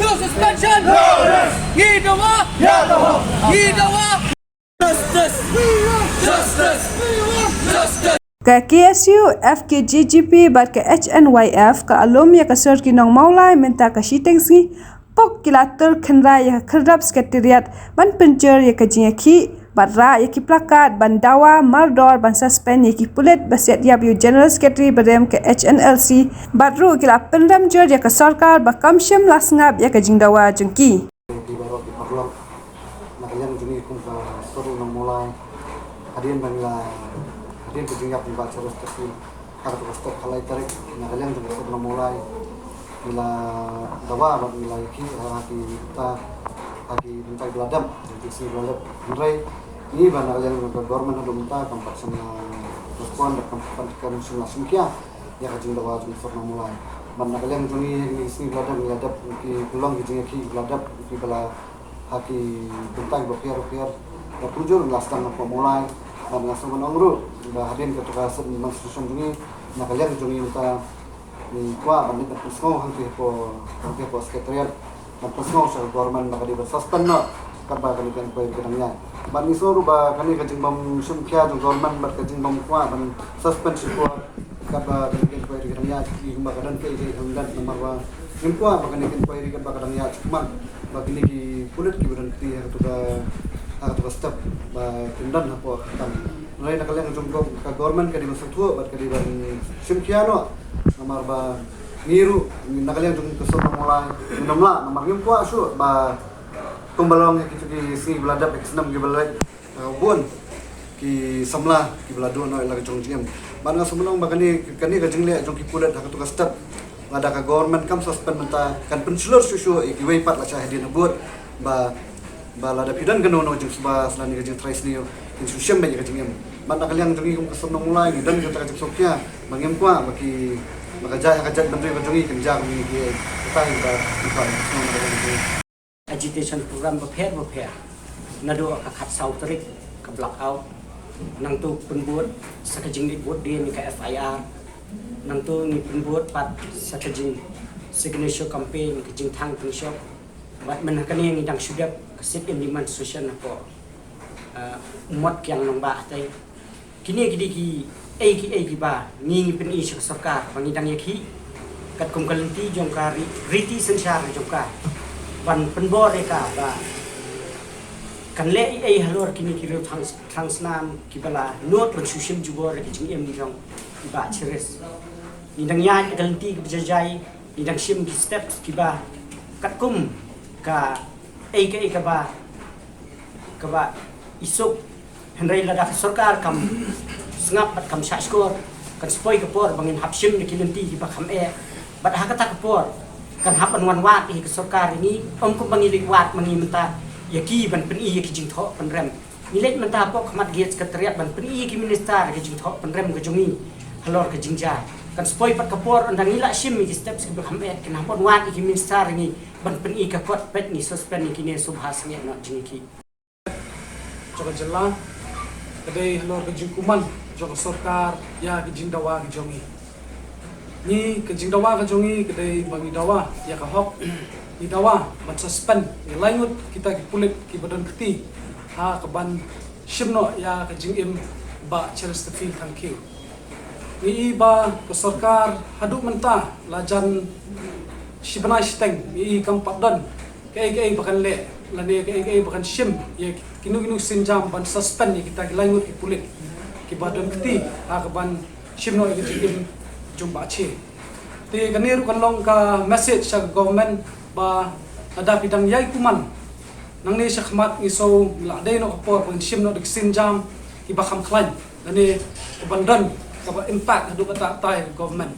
No suspension! No rest! Gidawa! Yadawa! Gidawa! Justice! Justice! Justice! Ka KSU FKGGP bat ka HNYF ka alum ya ka sir ki nong maulai menta ka shitengsi pok kilatur khenra ya khardap sekretariat ban pencer ya ka jiaki badra ya ki plakat ban dawa mardor ban suspend ya ki pulet baset ya bu general secretary badem ka HNLC badru kila pendam jer ya ka sarkar ba kamsham lasngap ya ka jingdawa jengki di bawah di Parlok, nakalian juni kung seru nang mulai hadian bangla hadian kejingap di baca terus terus harus terus kalai tarik nakalian juni seru nang mulai bila dawa bang bila iki hati kita hati mencari beladam jadi si beladam merai ini bang nakalian government ada minta tempat sama respon dan tempat semua semkia ya kejing dawa juni seru nang mulai mana kalian juni sini beladap di pulang gitu ki beladap di bala haki bentang berpiar dan tujuh laskan apa mulai dan langsung menongru dah hadirin ketua institusi juni nah kalian juni kita ni kuah bandit dan pesngau hampir po sekretariat dan pesngau sel government maka di bersuspend no karena kali kan bayar kedangnya ban ni soru ba kani kajing bom sumkia jung government bar kajing bom kuah ban suspend support kaba kanikin ko iri kanang yaki kumakadan kay iri hanggan na marwa nimpo makanikin ko iri kan bakadang yaki kuman bagini ki pulit ki badan kiti hatuka step ba tindan hapo tam nalay nakaliang jungko ka government ka di masuktuo bat ka di ban simkiano namar ba ngiru nakaliang jungko so mulai minamla namar nimpo asu ba tumbalong ki si beladap x6 ki balai bun ki samla ki belado no ila jong jingam mana semenong bakani kani ka jingle jong ki pulat hak tugas step ngada ka government kam suspend menta kan pensulur susu ki way pat la cha hedin bot ba lada pidan kan no jong suba selani ka jing trais ni in susem ba ka jingam mana kalian jong kum kesem mulai ni dan ka jing sokya mangem kwa baki maka ka jat menteri ka jong ki jang ni ki tai ba agitation program berpair nado ka khat sau trik ka block out nang tu penbuat sakajing di buat dia ni ka FIR nang tu ni penbuat pat sakajing signature campaign kajing thang pengshop bat menakani yang idang sudah kesit in demand social apa umat yang nang ba tai kini ki ba ni pen i sarkar pangidang yaki kat kum kalenti jongkari riti sensar jongkar ban penbor ka ba kan le halor kini kiro transnam kibala not pensusim jubor ki jing em dijong ba cheres ni dang ya kalenti ki bajai ni dang sim ki step kiba katkum ka ka ba isuk henry lada sarkar kam sngap bat kam skor kan spoi ka por bangin hapsim ni kilenti ki ba kham bat hakata ka por kan hapan wan wat ki sarkar ini ko bangili wat mangi menta yaki ban peni yaki jing tho pan rem milet menta pok khamat giat sekretariat ban peni yaki minister yaki jing tho pan rem ka jongi halor ka jingja kan spoi pat kapor andang ila sim yaki steps ki kham ken hapon wat yaki minister ni ban peni ka kot pet ni suspend yaki ne subhas ni no jingki joga jella kadai halor ka jing kuman joga sarkar ya ki jing dawa ki jongi ni ka jing dawa ka jongi kadai bangi dawa ya ka hok di dawa ban suspend ni langut kita ki pulit ki badan keti ha ka ban shimno ya ka jingim ba cheres the field thank you ni ba ka sarkar hadu menta lajan shibna shiteng ni kam padon kai bakan le lani kai bakan shim ya kinu sinjam ban suspend ni kita ki langut ki pulit ki badan keti ha ka ban shimno ki jingim jumba chi te kanir kan long ka message sa government ba ada bidang yai kuman nang ni syakmat iso la dai no kapor pun sim no dik sinjam ki bakam klan ani abandan ka impact hadu kata tai government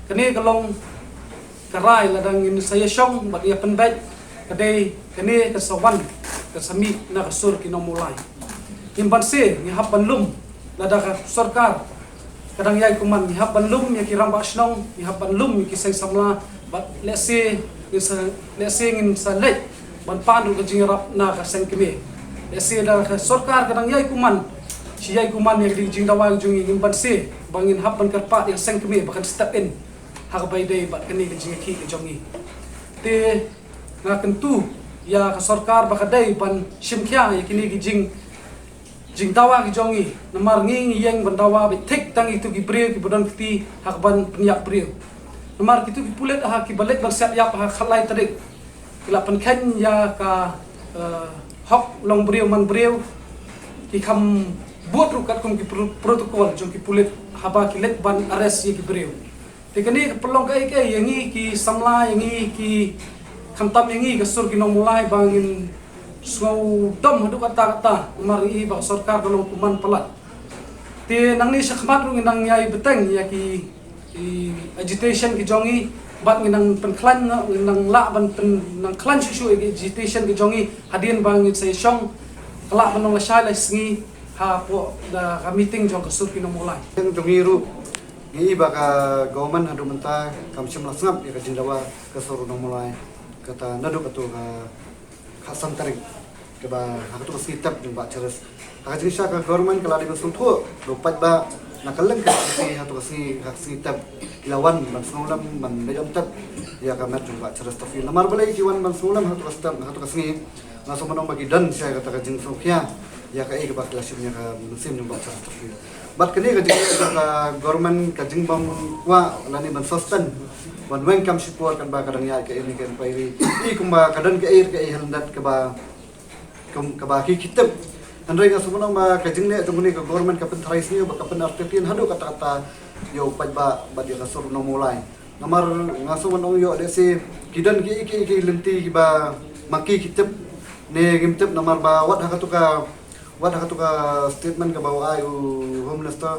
kani kalong karai ladang in saya syong ba dia penbet kadai kani kasawan kasami na kasur ki no mulai imban se ni haban lum lada ka sarkar kadang yai kuman ni haban lum ya ki ramba snong ni haban lum ki sai samla ba let's say ngin sa lek ban pandu ka jingrap na ka sengkeme let's da ka sarkar kadang yai kuman si yai kuman yang di jingdawa jungi ngin ban se bangin haban karpat yang sengkeme bahkan step in hak bay day bat kani ka jingki ka jongi te nga kentu ya ka sarkar bakadai ban shimkya ya kini jing dawa ki jongi namar ngi yang ban dawa bi tek tang itu ki breu ki bodan kiti hak ban penyak breu namar kitu ki pulet ha ki balik ban siap yap ha khalai tarik kila pan khen ya ka hok long breu man breu ki kam buat rukat kum ki protokol jong ki pulet haba ki let ban arrest ye ki breu tekani pelong kai yangi ki samla yangi ki khamtam yangi kasur ki nong mulai bangin sngau dom hadu kata mari ba sarkar dolong kuman pelat te nang ni sakhmat ru nang yai beteng ya ki agitation ki jongi bat nang penklan nang la ban pen nang klan shu agitation ki jongi hadin bangin sai song kala manong la shay la sngi ha po da meeting jong kasur ki nong mulai yang jongi ru ini baka government hadu menta kam sim lasngap ya jindawa ke soru no mulai kata nadu katu khasan tarik ke ba hatu skitap jumba ceres hak jinsa ka government kala di suntu lopat ba nakaleng ka si hatu skitap kilawan ban sulam ban medam tap ya kamat jumba ceres tafi lamar balai kiwan ban sulam hatu skitap hatu kasni langsung menong bagi dan saya kata jing sokya ya ka ba kelasnya ka musim jumba ceres tafi bat kini ka government ka jingbang wa lani ban sustain ban wen kam support kan ba kadang ya ka ini kan pairi i kumba kadang ka air ka handat ka ba ki kitab andai ka sumunong ba ka jingne tunguni ka government ka pentrais ni ba ka penartitin hadu kata-kata yo paj ba dia ka sur no mulai namar ngasumunong yo de si kidan ki lenti ki ba maki kitab ne gimtep namar ba wat hakatuka statement ka bawa ayu homeless to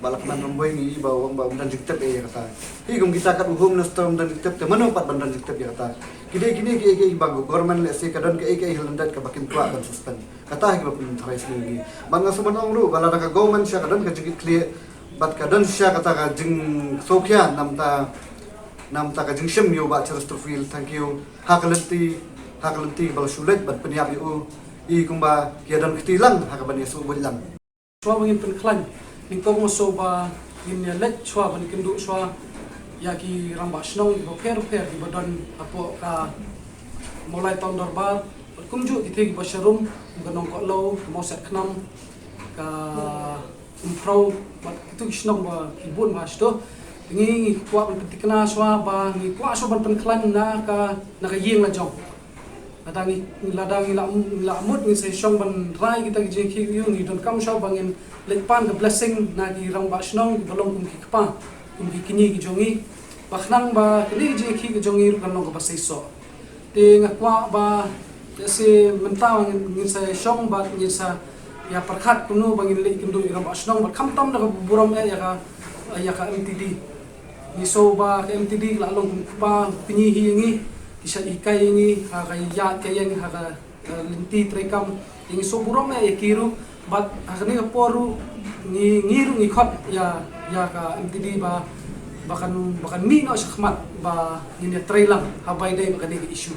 balak man romboy ni bawa ba undan diktep ya kata hi gum kita kat homeless to undan diktep te mano pat bandan diktep ya kata kini ki ba government le se kadon ke hilandat ka bakin tua kan suspend kata ki ba pun tharai sini bang sumanong ru bala ka government sya kadon ka jigit clear bat kadon sya kata ka jing sokya namta ka jing shim yo ba cheres to feel thank you hakalenti bal sulet bat peniap yu i kumba kiadan ketilang hakaban yesu bulan chwa bangin penklan ningkong so ba in ya let chwa ban kindu chwa ya ki ramba snong bo per di badan apo ka mulai tahun dorbar kumju ki thegi basharum ganong ko lo mo set knam ka impro bat kitu snong ba kibun mas to ngi kwa ban petikna chwa ba ngi kwa so ban penklan na ka yeng la jong adangi ladang la mut ni sai shong ban rai kita ki ki yu ni don kam shaw bangin lekpan the blessing na ki rang ba snong balong kum ki kpa kum ki kini ki jongi bakhnang ba kini ki jongi ru kan long ka sai so te ngakwa ba se mentawang ni sai shong ba ni sa ya perkhat kuno bangin le kim do rang ba snong ba kham tam na buram ya ka MTD ni so ba ka MTD la long kum kpa kini hi ngi isa ikai ini ya kayang linti trekam ini so burong ya kiru bat akani poru ngiru ngikot ya ka MTD ba bahkan mi no sakmat ba ini trailang habay day makani issue